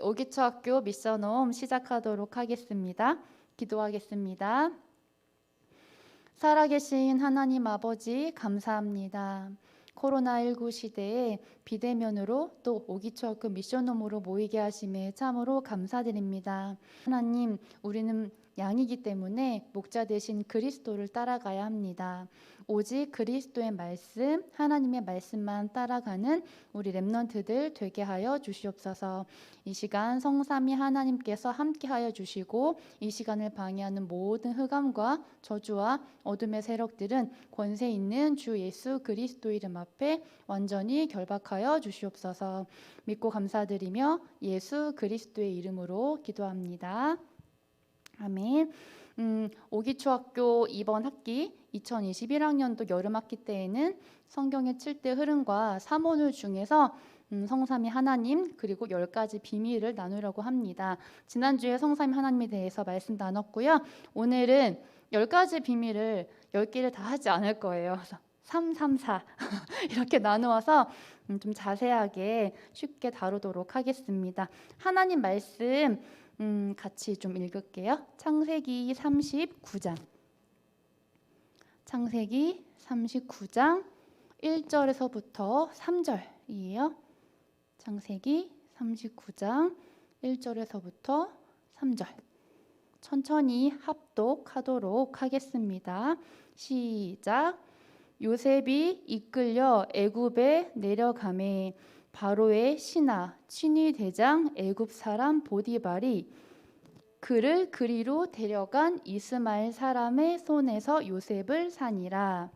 오기초학교 미션홈 시작하도록 하겠습니다. 기도하겠습니다. 살아계신 하나님 아버지 감사합니다. 코로나19 시대에 비대면으로 또 오기초학교 미션홈으로 모이게 하심에 참으로 감사드립니다. 하나님, 우리는 양이기 때문에 목자 되신 그리스도를 따라가야 합니다. 오직 그리스도의 말씀, 하나님의 말씀만 따라가는 우리 렘넌트들 되게 하여 주시옵소서. 이 시간 성삼위 하나님께서 함께하여 주시고 이 시간을 방해하는 모든 흑암과 저주와 어둠의 세력들은 권세 있는 주 예수 그리스도 이름 앞에 완전히 결박하여 주시옵소서. 믿고 감사드리며 예수 그리스도의 이름으로 기도합니다. 아멘. 오기초학교 이번 학기 2021학년도 여름학기 때에는 성경의 7대 흐름과 3오늘 중에서 성삼위 하나님 그리고 10가지 비밀을 나누려고 합니다. 지난주에 성삼위 하나님에 대해서 말씀 나눴고요. 오늘은 10가지 비밀을 10개를 다 하지 않을 거예요. 3, 3, 4 이렇게 나누어서 좀 자세하게 쉽게 다루도록 하겠습니다. 하나님 말씀 같이 좀 읽을게요. 창세기 39장. 창세기 39장 1절에서부터 3절이에요. 창세기 39장 1절에서부터 3절. 천천히 합독하도록 하겠습니다. 시작. 요셉이 이끌려 애굽에 내려가매 바로의 신하 친위 대장 애굽 사람 보디발이 그를 그리로 데려간 이스마엘 사람의 손에서 요셉을 사니라.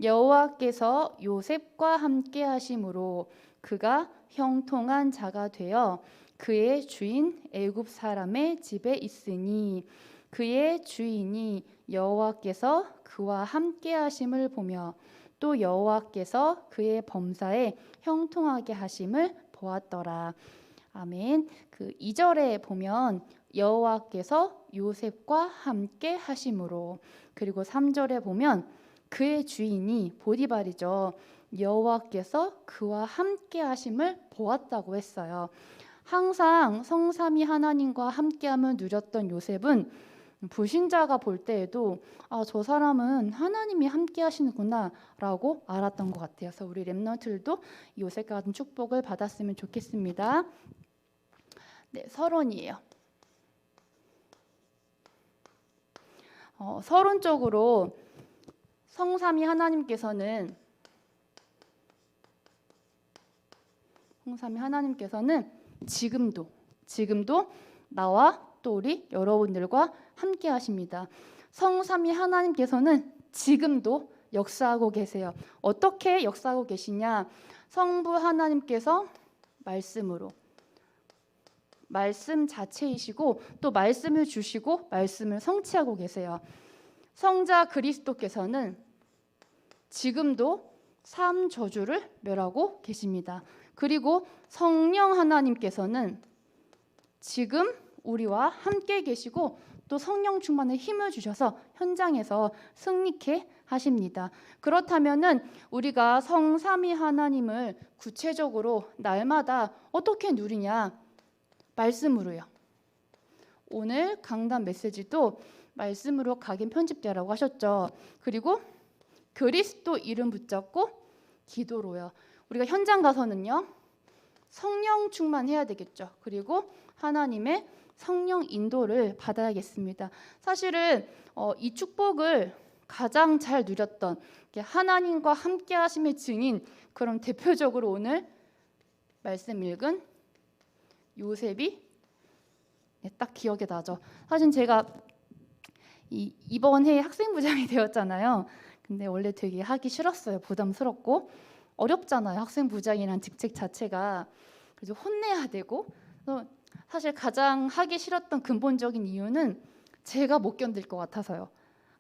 여호와께서 요셉과 함께 하심으로 그가 형통한 자가 되어 그의 주인 애굽 사람의 집에 있으니 그의 주인이 여호와께서 그와 함께 하심을 보며 또 여호와께서 그의 범사에 형통하게 하심을 보았더라. 아멘. 그 2절에 보면 여호와께서 요셉과 함께 하심으로, 그리고 3절에 보면 그의 주인이 보디발이죠. 여호와께서 그와 함께 하심을 보았다고 했어요. 항상 성삼위 하나님과 함께함을 누렸던 요셉은 불신자가 볼 때에도 저 사람은 하나님이 함께 하시는구나 라고 알았던 것 같아요. 그래서 우리 렘넌트들도 요셉과 같은 축복을 받았으면 좋겠습니다. 네, 서론이에요. 서론적으로 성삼위 하나님께서는 지금도 나와 또 우리 여러분들과 함께 하십니다. 성삼위 하나님께서는 지금도 역사하고 계세요. 어떻게 역사하고 계시냐? 성부 하나님께서 말씀으로, 말씀 자체이시고 또 말씀을 주시고 말씀을 성취하고 계세요. 성자 그리스도께서는 지금도 삶 저주를 멸하고 계십니다. 그리고 성령 하나님께서는 지금 우리와 함께 계시고 또 성령 충만의 힘을 주셔서 현장에서 승리케 하십니다. 그렇다면은 우리가 성삼위 하나님을 구체적으로 날마다 어떻게 누리냐? 말씀으로요. 오늘 강단 메시지도 말씀으로 각인 편집되라고 하셨죠. 그리고 그리스도 이름 붙잡고 기도로요. 우리가 현장 가서는요, 성령 충만해야 되겠죠. 그리고 하나님의 성령 인도를 받아야겠습니다. 사실은 이 축복을 가장 잘 누렸던 하나님과 함께 하심의 증인, 그럼 대표적으로 오늘 말씀 읽은 요셉이 딱 기억에 나죠. 사실 제가 이번 해에 학생부장이 되었잖아요. 근데 원래 되게 하기 싫었어요. 부담스럽고 어렵잖아요. 학생부장이란 직책 자체가. 그래서 혼내야 되고, 사실 가장 하기 싫었던 근본적인 이유는 제가 못 견딜 것 같아서요.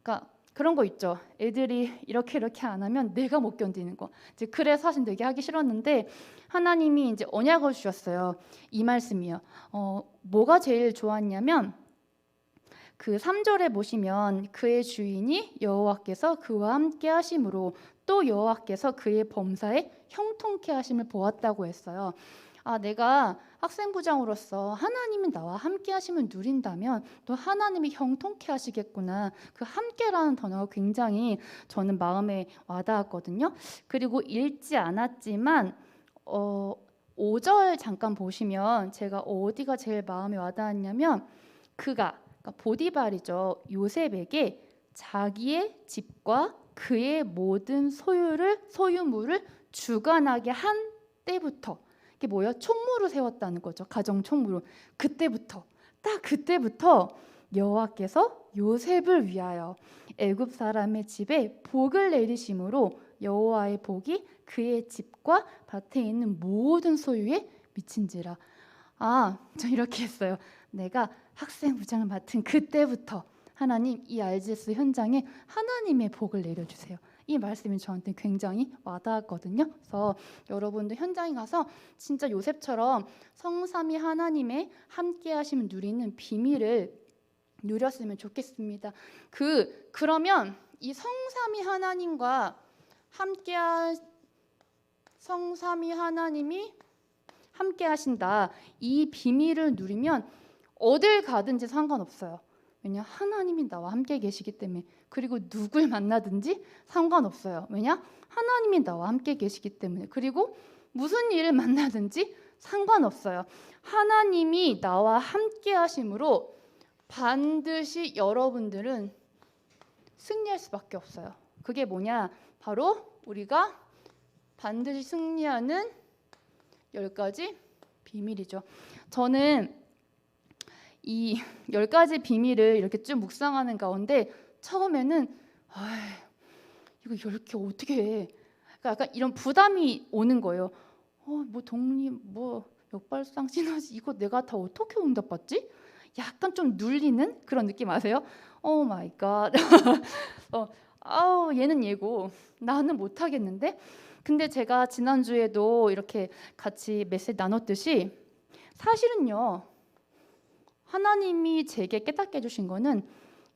그러니까 그런 거 있죠. 애들이 이렇게 안 하면 내가 못 견디는 거. 이제 그래서 사실 되게 하기 싫었는데 하나님이 이제 언약을 주셨어요. 이 말씀이요. 뭐가 제일 좋았냐면 그 3절에 보시면 그의 주인이 여호와께서 그와 함께 하심으로 또 여호와께서 그의 범사에 형통케 하심을 보았다고 했어요. 내가 학생부장으로서 하나님이 나와 함께 하시면 누린다면 또 하나님이 형통케 하시겠구나. 그 함께라는 단어가 굉장히 저는 마음에 와닿았거든요. 그리고 읽지 않았지만 5절 잠깐 보시면 제가 어디가 제일 마음에 와닿았냐면 그러니까 보디발이죠. 요셉에게 자기의 집과 그의 모든 소유물을 주관하게 한 때부터, 이게 뭐예요? 총무로 세웠다는 거죠. 가정 총무로. 딱 그때부터 여호와께서 요셉을 위하여 애굽 사람의 집에 복을 내리심으로 여호와의 복이 그의 집과 밭에 있는 모든 소유에 미친지라. 저 이렇게 했어요. 내가 학생부장을 맡은 그때부터 하나님, 이 RGS 현장에 하나님의 복을 내려주세요. 이 말씀이 저한테 굉장히 와닿았거든요. 그래서 여러분도 현장에 가서 진짜 요셉처럼 성삼위 하나님의 함께 하시면 누리는 비밀을 누렸으면 좋겠습니다. 그러면 이 성삼위 하나님과 성삼위 하나님이 함께 하신다. 이 비밀을 누리면 어딜 가든지 상관없어요. 왜냐? 하나님이 나와 함께 계시기 때문에. 그리고 누굴 만나든지 상관없어요. 왜냐? 하나님이 나와 함께 계시기 때문에. 그리고 무슨 일을 만나든지 상관없어요. 하나님이 나와 함께 하심으로 반드시 여러분들은 승리할 수밖에 없어요. 그게 뭐냐? 바로 우리가 반드시 승리하는 10가지 비밀이죠. 저는 이 10가지 비밀을 이렇게 쭉 묵상하는 가운데 처음에는 이거 10개 어떻게 해? 그러니까 약간 이런 부담이 오는 거예요. 뭐 독립, 뭐 역발상 시너지 이거 내가 다 어떻게 응답받지? 약간 좀 눌리는 그런 느낌 아세요? 오 마이 갓. 얘는 얘고 나는 못하겠는데? 근데 제가 지난주에도 이렇게 같이 메시지 나눴듯이 사실은요, 하나님이 제게 깨닫게 해주신 거는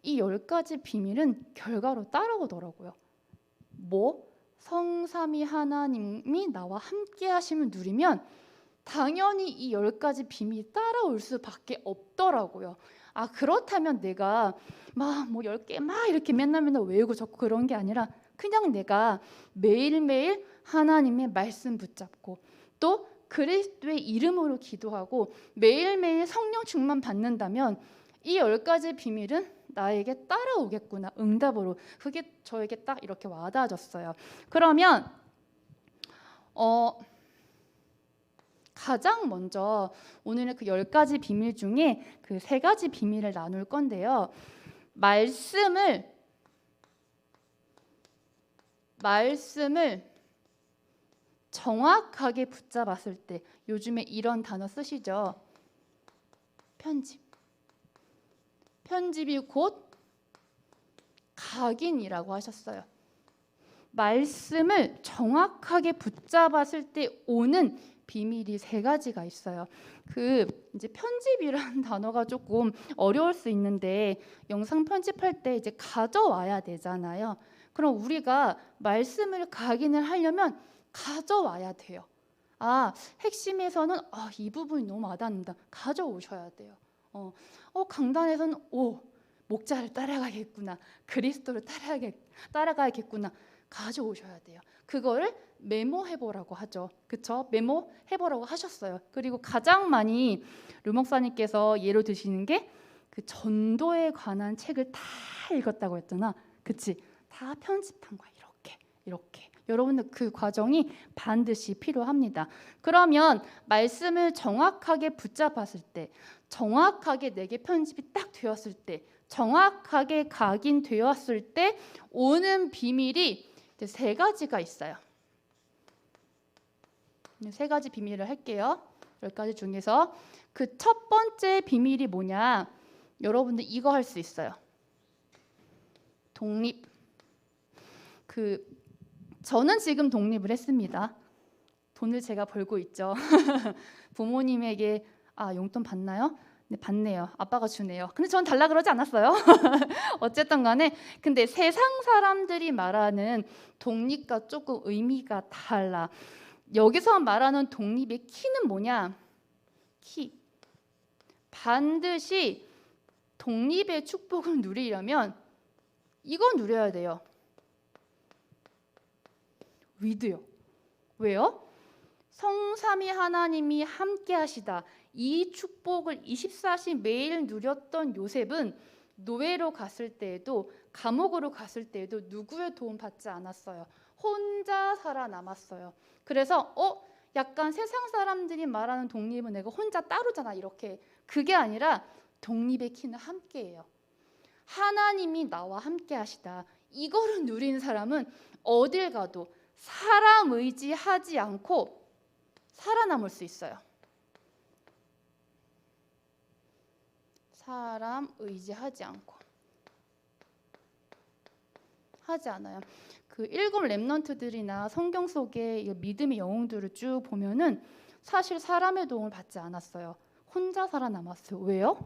이 10가지 비밀은 결과로 따라오더라고요. 성삼위 하나님이 나와 함께 하심을 누리면 당연히 이 10가지 비밀이 따라올 수밖에 없더라고요. 그렇다면 내가 막 10개 막 이렇게 맨날 외우고 적고 그런 게 아니라 그냥 내가 매일매일 하나님의 말씀 붙잡고 또 그리스도의 이름으로 기도하고 매일매일 성령 충만 받는다면 이 10가지 비밀은 나에게 따라오겠구나, 응답으로. 그게 저에게 딱 이렇게 와닿아졌어요. 그러면 가장 먼저 오늘은 그 10가지 비밀 중에 그 3가지 비밀을 나눌 건데요. 말씀을 정확하게 붙잡았을 때, 요즘에 이런 단어 쓰시죠? 편집이 곧 각인이라고 하셨어요. 말씀을 정확하게 붙잡았을 때 오는 비밀이 3가지가 있어요. 이제 편집이라는 단어가 조금 어려울 수 있는데 영상 편집할 때 이제 가져와야 되잖아요. 그럼 우리가 말씀을 각인을 하려면 가져와야 돼요. 핵심에서는 이 부분이 너무 와닿는다. 가져오셔야 돼요. 강단에서는 목자를 따라가겠구나. 그리스도를 따라가야겠구나. 가져오셔야 돼요. 그거를 메모해보라고 하죠. 그쵸? 메모해보라고 하셨어요. 그리고 가장 많이 류 목사님께서 예로 드시는 게 그 전도에 관한 책을 다 읽었다고 했잖아. 그치? 다 편집한 거야. 이렇게. 여러분들 그 과정이 반드시 필요합니다. 그러면 말씀을 정확하게 붙잡았을 때, 정확하게 내게 편집이 딱 되었을 때, 정확하게 각인되었을 때 오는 비밀이 3가지가 있어요. 3가지 비밀을 할게요. 10가지 중에서 그 첫 번째 비밀이 뭐냐? 여러분들 이거 할 수 있어요. 독립. 저는 지금 독립을 했습니다. 돈을 제가 벌고 있죠. 부모님에게 용돈 받나요? 네, 받네요. 아빠가 주네요. 근데 저는 달라 그러지 않았어요. 어쨌든 간에 근데 세상 사람들이 말하는 독립과 조금 의미가 달라. 여기서 말하는 독립의 키는 뭐냐? 키. 반드시 독립의 축복을 누리려면 이거 누려야 돼요. 위드요. 왜요? 성삼위 하나님이 함께 하시다. 이 축복을 24시 매일 누렸던 요셉은 노예로 갔을 때에도 감옥으로 갔을 때에도 누구의 도움 받지 않았어요. 혼자 살아남았어요. 그래서 약간 세상 사람들이 말하는 독립은 내가 혼자 따로잖아 이렇게. 그게 아니라 독립의 키는 함께예요. 하나님이 나와 함께 하시다. 이거를 누리는 사람은 어딜 가도 사람 의지하지 않고 살아남을 수 있어요. 사람 의지하지 않고 하지 않아요. 그 일곱 렘넌트들이나 성경 속의 믿음의 영웅들을 쭉 보면은 사실 사람의 도움을 받지 않았어요. 혼자 살아남았어요. 왜요?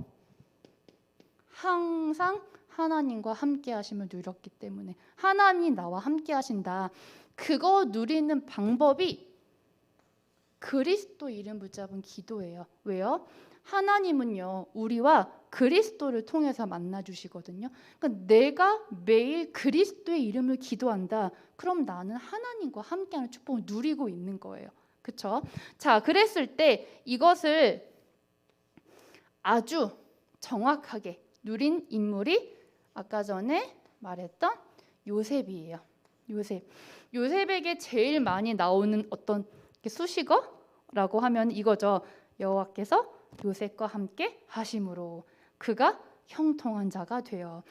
항상 하나님과 함께 하심을 누렸기 때문에. 하나님이 나와 함께 하신다. 그거 누리는 방법이 그리스도 이름 붙잡은 기도예요. 왜요? 하나님은요, 우리와 그리스도를 통해서 만나 주시거든요. 그러니까 내가 매일 그리스도의 이름을 기도한다. 그럼 나는 하나님과 함께하는 축복을 누리고 있는 거예요. 그렇죠? 자, 그랬을 때 이것을 아주 정확하게 누린 인물이 아까 전에 말했던 요셉이에요. 요셉에게 제일 많이 나오는 어떤 수식어라고 하면 이거죠. 여호와께서 요셉과 함께 하심으로 그가 형통한 자가 되어.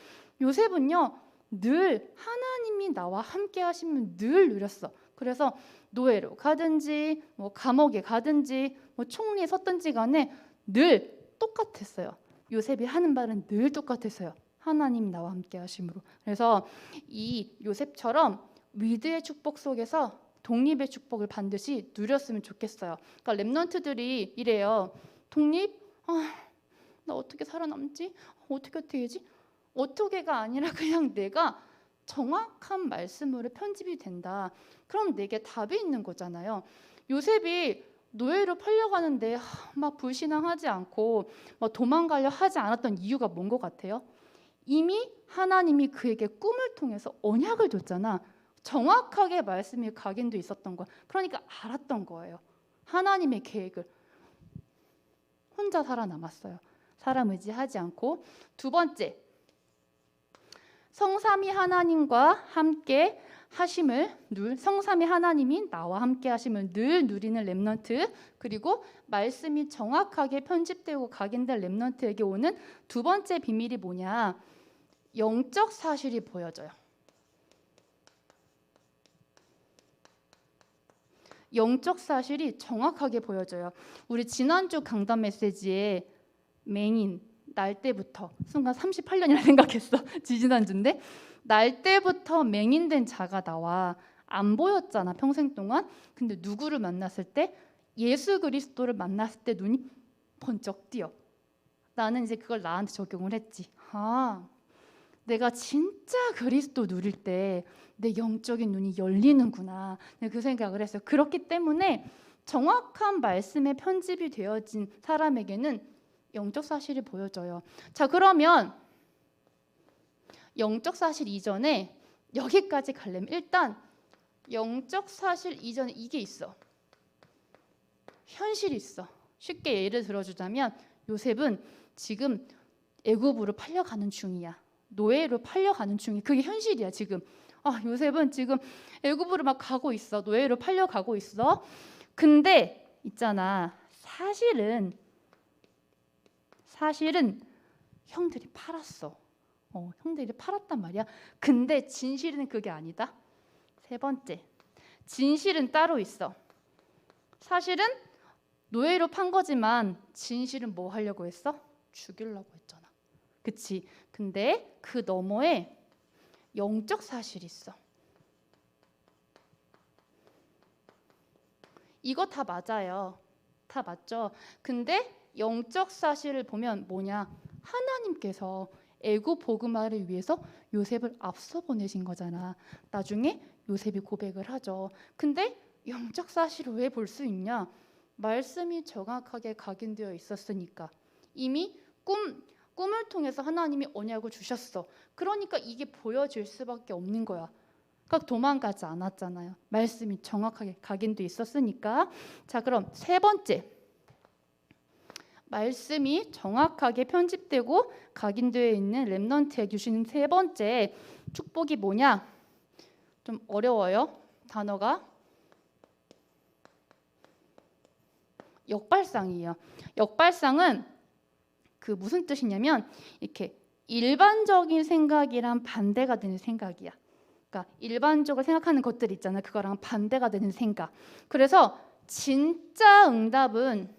요셉은요 늘 하나님이 나와 함께 하시면 늘 누렸어. 그래서 노예로 가든지 감옥에 가든지 총리에 섰든지 간에 늘 똑같았어요. 요셉이 하는 말은 늘 똑같았어요. 하나님 나와 함께 하심으로. 그래서 이 요셉처럼 위드의 축복 속에서 독립의 축복을 반드시 누렸으면 좋겠어요. 그러니까 렘넌트들이 이래요. 독립? 나 어떻게 살아남지? 어떻게 해야지? 어떻게가 아니라 그냥 내가 정확한 말씀으로 편집이 된다. 그럼 내게 답이 있는 거잖아요. 요셉이 노예로 팔려가는데 막 불신앙하지 않고 막 도망가려 하지 않았던 이유가 뭔 것 같아요? 이미 하나님이 그에게 꿈을 통해서 언약을 줬잖아. 정확하게 말씀이 각인도 있었던 거야. 그러니까 알았던 거예요. 하나님의 계획을. 혼자 살아남았어요. 사람 의지하지 않고. 두 번째, 성삼위 하나님과 함께 하심을 성삼위 하나님이 나와 함께 하심을 늘 누리는 렘넌트. 그리고 말씀이 정확하게 편집되고 각인된 렘넌트에게 오는 두 번째 비밀이 뭐냐? 영적 사실이 보여져요. 영적 사실이 정확하게 보여져요. 우리 지난주 강단 메시지에 맹인 날 때부터 순간 38년이라 생각했어. 지지난주인데 날 때부터 맹인된 자가 나와. 안 보였잖아 평생 동안. 근데 누구를 만났을 때? 예수 그리스도를 만났을 때 눈이 번쩍 띄어. 나는 이제 그걸 나한테 적용을 했지. 내가 진짜 그리스도 누릴 때 내 영적인 눈이 열리는구나. 그 생각을 했어요. 그렇기 때문에 정확한 말씀에 편집이 되어진 사람에게는 영적 사실이 보여져요. 자, 그러면 영적 사실 이전에 여기까지 가려면 일단 영적 사실 이전에 이게 있어. 현실이 있어. 쉽게 예를 들어주자면 요셉은 지금 애굽으로 팔려가는 중이야. 노예로 팔려가는 중이. 그게 현실이야 지금. 요셉은 지금 애굽으로 막 가고 있어. 노예로 팔려가고 있어. 근데 있잖아. 사실은 형들이 팔았어. 형들이 팔았단 말이야. 근데 진실은 그게 아니다. 세 번째, 진실은 따로 있어. 사실은 노예로 판 거지만 진실은 뭐 하려고 했어? 죽이려고 했잖아. 그치? 근데 그 너머에 영적 사실이 있어. 이거 다 맞아요. 다 맞죠? 근데 영적 사실을 보면 뭐냐? 하나님께서 애굽 복음화를 위해서 요셉을 앞서 보내신 거잖아. 나중에 요셉이 고백을 하죠. 근데 영적 사실을 왜 볼 수 있냐? 말씀이 정확하게 각인되어 있었으니까. 이미 꿈을 통해서 하나님이 언약을 주셨어. 그러니까 이게 보여질 수밖에 없는 거야. 그러니까 도망가지 않았잖아요. 말씀이 정확하게 각인되어 있었으니까. 자, 그럼 세 번째. 말씀이 정확하게 편집되고 각인되어 있는 렘넌트에 주시는 세 번째 축복이 뭐냐? 좀 어려워요. 단어가. 역발상이에요. 역발상은 그 무슨 뜻이냐면 이렇게 일반적인 생각이랑 반대가 되는 생각이야. 그러니까 일반적으로 생각하는 것들 있잖아요. 그거랑 반대가 되는 생각. 그래서 진짜 응답은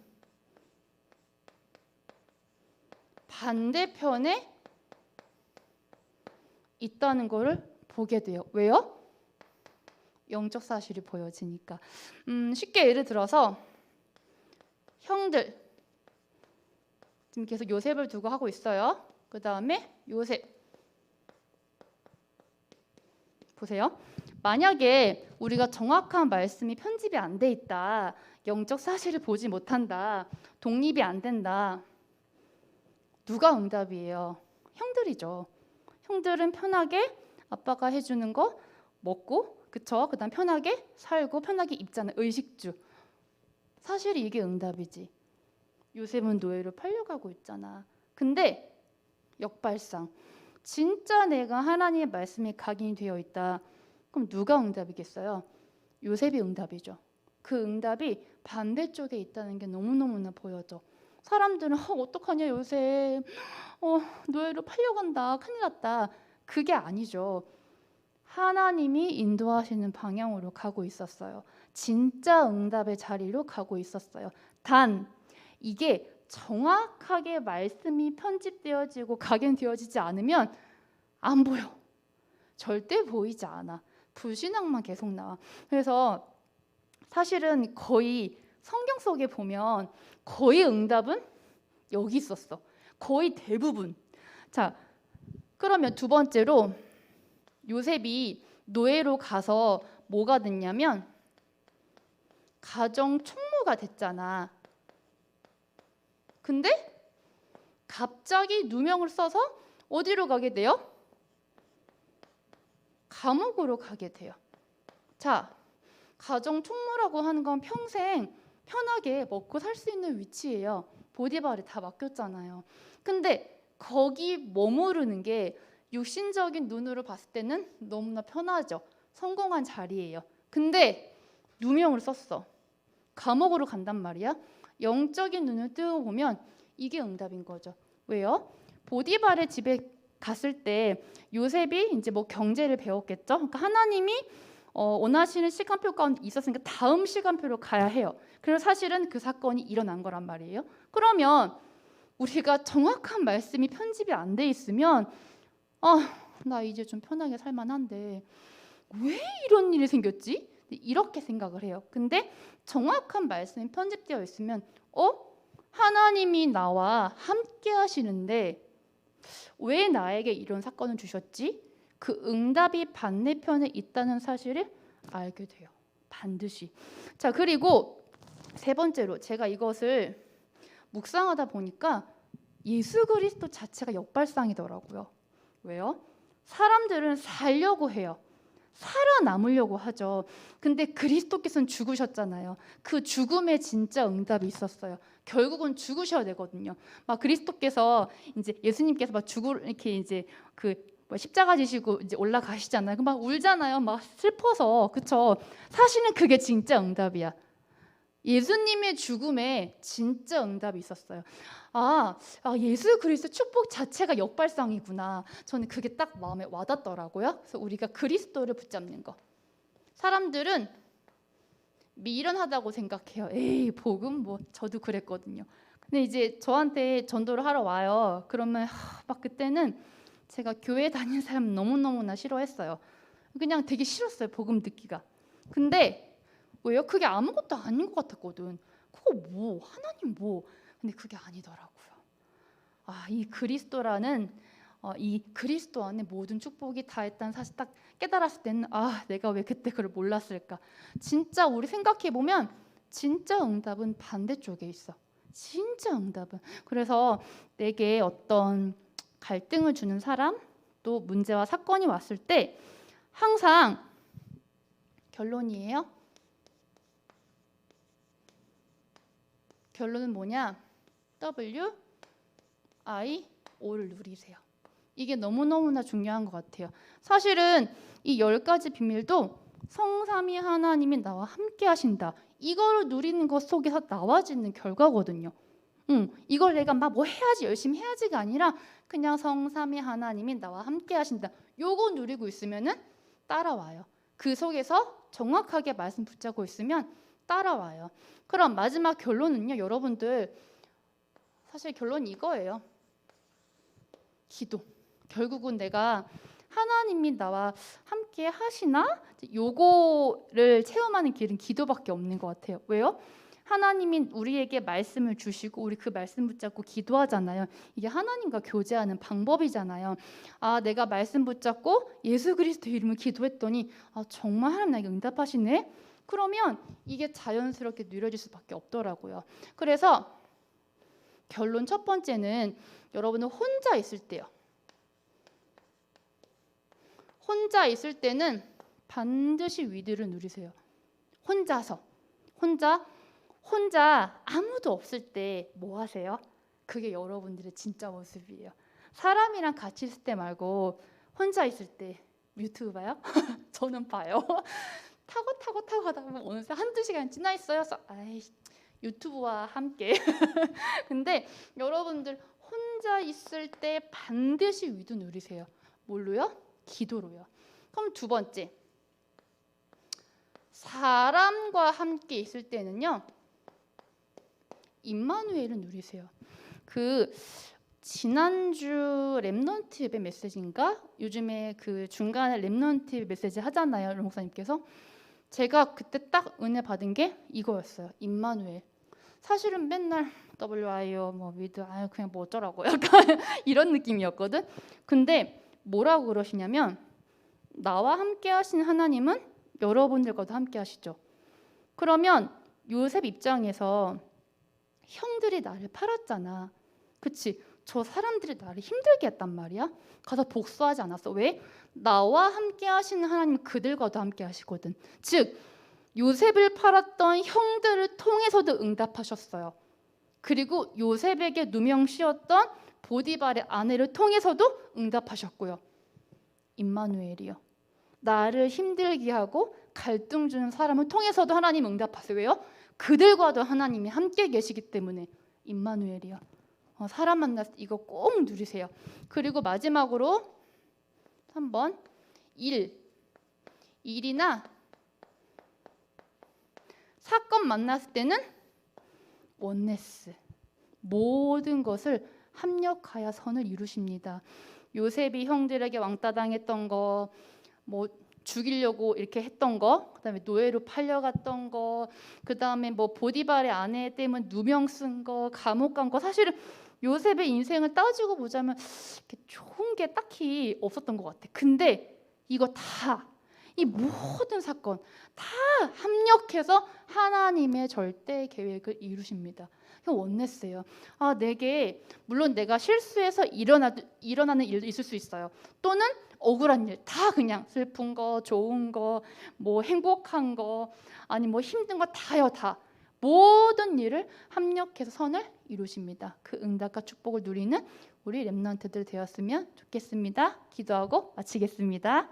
반대편에 있다는 것을 보게 돼요. 왜요? 영적 사실이 보여지니까. 쉽게 예를 들어서 형들 지금 계속 요셉을 두고 하고 있어요. 그 다음에 요셉 보세요. 만약에 우리가 정확한 말씀이 편집이 안 돼 있다, 영적 사실을 보지 못한다, 독립이 안 된다, 누가 응답이에요? 형들이죠. 형들은 편하게 아빠가 해주는 거 먹고, 그쵸? 그다음 편하게 살고 편하게 입잖아요. 의식주. 사실 이게 응답이지. 요셉은 노예로 팔려가고 있잖아. 근데 역발상. 진짜 내가 하나님의 말씀에 각인이 되어 있다. 그럼 누가 응답이겠어요? 요셉이 응답이죠. 그 응답이 반대쪽에 있다는 게 너무너무나 보여져. 사람들은 어떡하냐 요셉, 노예로 팔려간다, 큰일 났다. 그게 아니죠. 하나님이 인도하시는 방향으로 가고 있었어요. 진짜 응답의 자리로 가고 있었어요. 단 이게 정확하게 말씀이 편집되어지고 각인되어지지 않으면 안 보여. 절대 보이지 않아. 불신앙만 계속 나와. 그래서 사실은 거의 성경 속에 보면 거의 응답은 여기 있었어. 거의 대부분. 자, 그러면 두 번째로 요셉이 노예로 가서 뭐가 됐냐면 가정 총무가 됐잖아. 근데 갑자기 누명을 써서 어디로 가게 돼요? 감옥으로 가게 돼요. 자, 가정 총무라고 하는 건 평생 편하게 먹고 살 수 있는 위치예요. 보디발에 다 맡겼잖아요. 근데 거기 머무르는 게 육신적인 눈으로 봤을 때는 너무나 편하죠. 성공한 자리예요. 근데 누명을 썼어. 감옥으로 간단 말이야. 영적인 눈을 뜨고 보면 이게 응답인 거죠. 왜요? 보디발의 집에 갔을 때 요셉이 이제 뭐 경제를 배웠겠죠. 그러니까 하나님이 원하시는 시간표 가운데 있었으니까 다음 시간표로 가야 해요. 그래서 사실은 그 사건이 일어난 거란 말이에요. 그러면 우리가 정확한 말씀이 편집이 안 돼 있으면 나 이제 좀 편하게 살만한데 왜 이런 일이 생겼지? 이렇게 생각을 해요. 근데 정확한 말씀이 편집되어 있으면 하나님이 나와 함께 하시는데 왜 나에게 이런 사건을 주셨지? 그 응답이 반대편에 있다는 사실을 알게 돼요. 반드시. 자, 그리고 세 번째로 제가 이것을 묵상하다 보니까 예수 그리스도 자체가 역발상이더라고요. 왜요? 사람들은 살려고 해요. 살아남으려고 하죠. 근데 그리스도께서는 죽으셨잖아요. 그 죽음에 진짜 응답이 있었어요. 결국은 죽으셔야 되거든요. 막 그리스도께서 이제 예수님께서 막 이렇게 이제 십자가 지시고 이제 올라가시잖아요. 막 울잖아요. 막 슬퍼서. 그쵸? 사실은 그게 진짜 응답이야. 예수님의 죽음에 진짜 응답이 있었어요. 예수 그리스도 축복 자체가 역발상이구나. 저는 그게 딱 마음에 와닿더라고요. 그래서 우리가 그리스도를 붙잡는 거. 사람들은 미련하다고 생각해요. 에이, 복음 뭐 저도 그랬거든요. 근데 이제 저한테 전도를 하러 와요. 그러면 막 그때는 제가 교회 다니는 사람 너무너무나 싫어했어요. 그냥 되게 싫었어요. 복음 듣기가. 근데 왜요? 그게 아무것도 아닌 것 같았거든. 그거 하나님 근데 그게 아니더라고요. 이 그리스도라는 이 그리스도 안에 모든 축복이 다 있다는 사실 딱 깨달았을 때는 내가 왜 그때 그걸 몰랐을까. 진짜 우리 생각해 보면 진짜 응답은 반대쪽에 있어. 진짜 응답은. 그래서 내게 어떤 갈등을 주는 사람, 또 문제와 사건이 왔을 때 항상 결론이에요. 결론은 뭐냐? W, I, O를 누리세요. 이게 너무너무나 중요한 것 같아요. 사실은 이 10가지 비밀도 성삼위 하나님이 나와 함께 하신다. 이거를 누리는 것 속에서 나와지는 결과거든요. 이걸 내가 막 뭐 해야지, 열심히 해야지가 아니라 그냥 성삼위 하나님이 나와 함께 하신다. 요거 누리고 있으면은 따라와요. 그 속에서 정확하게 말씀 붙잡고 있으면 따라와요. 그럼 마지막 결론은요, 여러분들 사실 결론이 이거예요. 기도. 결국은 내가 하나님이 나와 함께 하시나? 요거를 체험하는 길은 기도밖에 없는 것 같아요. 왜요? 하나님이 우리에게 말씀을 주시고 우리 그 말씀 붙잡고 기도하잖아요. 이게 하나님과 교제하는 방법이잖아요. 내가 말씀 붙잡고 예수 그리스도 이름을 기도했더니 정말 하나님 나에게 응답하시네? 그러면 이게 자연스럽게 누려질 수밖에 없더라고요. 그래서 결론 첫 번째는 여러분은 혼자 있을 때요. 혼자 있을 때는 반드시 위기를 누리세요. 혼자 아무도 없을 때 뭐 하세요? 그게 여러분들의 진짜 모습이에요. 사람이랑 같이 있을 때 말고 혼자 있을 때 유튜브 봐요? 저는 봐요. 타고 하다 보면 어느새 한두 시간 지나 있어요. 그래서 유튜브와 함께. 근데 여러분들 혼자 있을 때 반드시 위도 누리세요. 뭘로요? 기도로요. 그럼 두 번째, 사람과 함께 있을 때는요, 임마누엘을 누리세요. 그 지난주 렘넌트 예배 메시지인가? 요즘에 그 중간에 렘넌트 예배 메시지 하잖아요, 령 목사님께서. 제가 그때 딱 은혜 받은 게 이거였어요. 임마누엘. 사실은 맨날 WIO 뭐 위드 그냥 뭐 어쩌라고 약간 이런 느낌이었거든. 근데 뭐라고 그러시냐면 나와 함께 하신 하나님은 여러분들과도 함께 하시죠. 그러면 요셉 입장에서 형들이 나를 팔았잖아. 그치? 저 사람들이 나를 힘들게 했단 말이야. 가서 복수하지 않았어. 왜? 나와 함께 하시는 하나님은 그들과도 함께 하시거든. 즉 요셉을 팔았던 형들을 통해서도 응답하셨어요. 그리고 요셉에게 누명 씌웠던 보디발의 아내를 통해서도 응답하셨고요. 임마누엘이요. 나를 힘들게 하고 갈등 주는 사람을 통해서도 하나님 응답하세요. 왜요? 그들과도 하나님이 함께 계시기 때문에. 임마누엘이요. 사람 만났을 때 이거 꼭 누리세요. 그리고 마지막으로 3번 일이나 사건 만났을 때는 원네스. 모든 것을 합력하여 선을 이루십니다. 요셉이 형들에게 왕따 당했던 거, 뭐 죽이려고 이렇게 했던 거, 그다음에 노예로 팔려갔던 거, 그다음에 뭐 보디발의 아내 때문에 누명 쓴 거, 감옥 간 거. 사실은 요셉의 인생을 따지고 보자면 이렇게 좋은 게 딱히 없었던 것 같아. 근데 이거 다, 이 모든 사건 다 합력해서 하나님의 절대 계획을 이루십니다. 원네스예요. 내게 물론 내가 실수해서 일어나는 일도 있을 수 있어요. 또는 억울한 일, 다 그냥 슬픈 거, 좋은 거, 뭐 행복한 거, 아니 뭐 힘든 거 다요, 다. 모든 일을 합력해서 선을 이루십니다. 그 응답과 축복을 누리는 우리 렘넌트들 되었으면 좋겠습니다. 기도하고 마치겠습니다.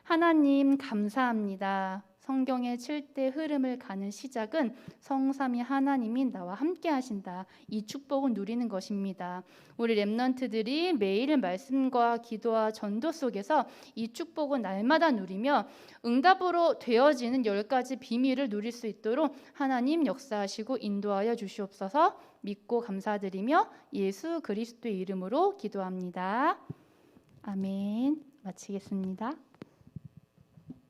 하나님 감사합니다. 성경의 7대 흐름을 가는 시작은 성삼위 하나님이 나와 함께 하신다. 이 축복을 누리는 것입니다. 우리 렘넌트들이 매일 말씀과 기도와 전도 속에서 이 축복을 날마다 누리며 응답으로 되어지는 10가지 비밀을 누릴 수 있도록 하나님 역사하시고 인도하여 주시옵소서. 믿고 감사드리며 예수 그리스도의 이름으로 기도합니다. 아멘. 마치겠습니다.